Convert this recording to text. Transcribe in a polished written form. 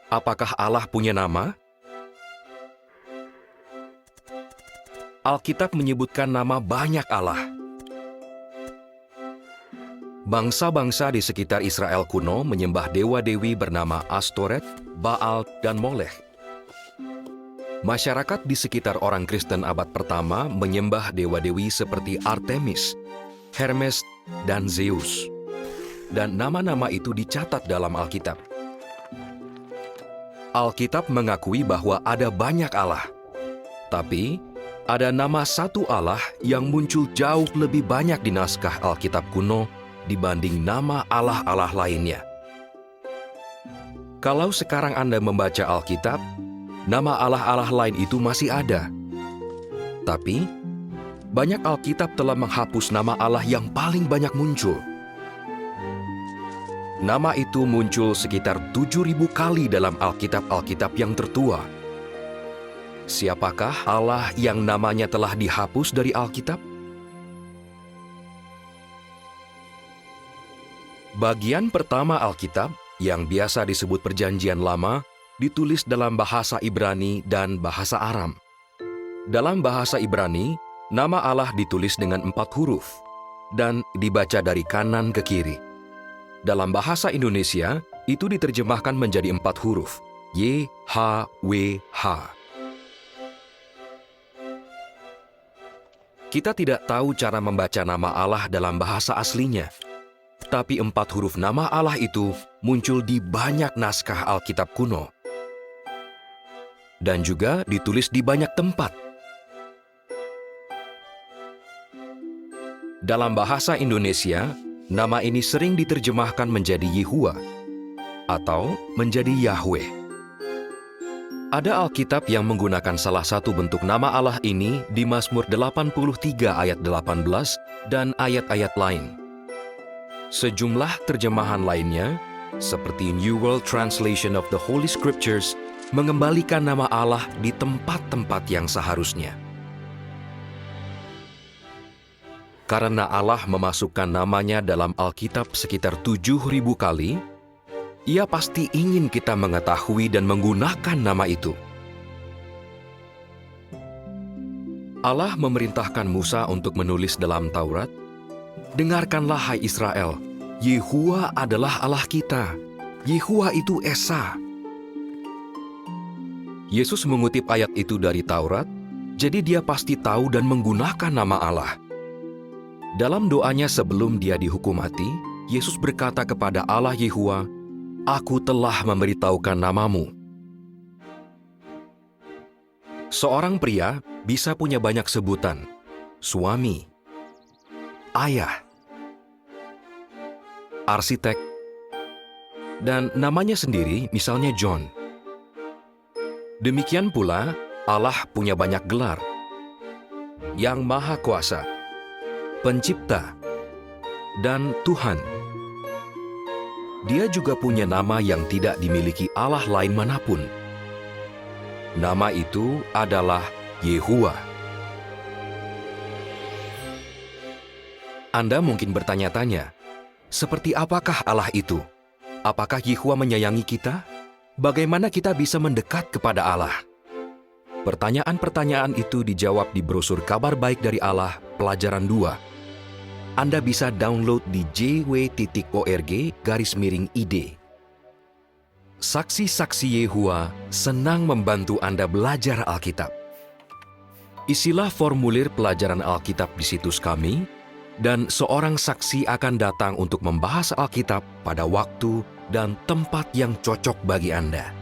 Apakah Allah punya nama? Alkitab menyebutkan nama banyak Allah. Bangsa-bangsa di sekitar Israel kuno menyembah dewa-dewi bernama Astoret, Baal, dan Molekh. Masyarakat di sekitar orang Kristen abad pertama menyembah dewa-dewi seperti Artemis, Hermes, dan Zeus. Dan nama-nama itu dicatat dalam Alkitab. Alkitab mengakui bahwa ada banyak Allah. Tapi, ada nama satu Allah yang muncul jauh lebih banyak di naskah Alkitab kuno dibanding nama Allah-Allah lainnya. Kalau sekarang Anda membaca Alkitab, nama Allah-Allah lain itu masih ada. Tapi, banyak Alkitab telah menghapus nama Allah yang paling banyak muncul. Nama itu muncul sekitar 7.000 kali dalam Alkitab-Alkitab yang tertua. Siapakah Allah yang namanya telah dihapus dari Alkitab? Bagian pertama Alkitab, yang biasa disebut Perjanjian Lama, ditulis dalam bahasa Ibrani dan bahasa Aram. Dalam bahasa Ibrani, nama Allah ditulis dengan 4 huruf dan dibaca dari kanan ke kiri. Dalam bahasa Indonesia, itu diterjemahkan menjadi 4 huruf, YHWH. Kita tidak tahu cara membaca nama Allah dalam bahasa aslinya. Tapi 4 huruf nama Allah itu muncul di banyak naskah Alkitab kuno. Dan juga ditulis di banyak tempat. Dalam bahasa Indonesia, nama ini sering diterjemahkan menjadi Yehuwa atau menjadi Yahweh. Ada Alkitab yang menggunakan salah satu bentuk nama Allah ini di Mazmur 83 ayat 18 dan ayat-ayat lain. Sejumlah terjemahan lainnya, seperti New World Translation of the Holy Scriptures, mengembalikan nama Allah di tempat-tempat yang seharusnya. Karena Allah memasukkan namanya dalam Alkitab sekitar 7.000 kali, Ia pasti ingin kita mengetahui dan menggunakan nama itu. Allah memerintahkan Musa untuk menulis dalam Taurat, "Dengarkanlah hai Israel, Yehuwa adalah Allah kita. Yehuwa itu Esa." Yesus mengutip ayat itu dari Taurat, jadi dia pasti tahu dan menggunakan nama Allah. Dalam doanya sebelum dia dihukum mati, Yesus berkata kepada Allah Yehuwa, "Aku telah memberitahukan namamu." Seorang pria bisa punya banyak sebutan, suami, ayah, arsitek, dan namanya sendiri misalnya John. Demikian pula, Allah punya banyak gelar. Yang Maha Kuasa, Pencipta, dan Tuhan. Dia juga punya nama yang tidak dimiliki Allah lain manapun. Nama itu adalah Yehuwa. Anda mungkin bertanya-tanya, seperti apakah Allah itu? Apakah Yehuwa menyayangi kita? Bagaimana kita bisa mendekat kepada Allah? Pertanyaan-pertanyaan itu dijawab di brosur Kabar Baik dari Allah, pelajaran 2. Anda bisa download di jw.org/id. Saksi-saksi Yehuwa senang membantu Anda belajar Alkitab. Isilah formulir pelajaran Alkitab di situs kami, dan seorang saksi akan datang untuk membahas Alkitab pada waktu dan tempat yang cocok bagi Anda.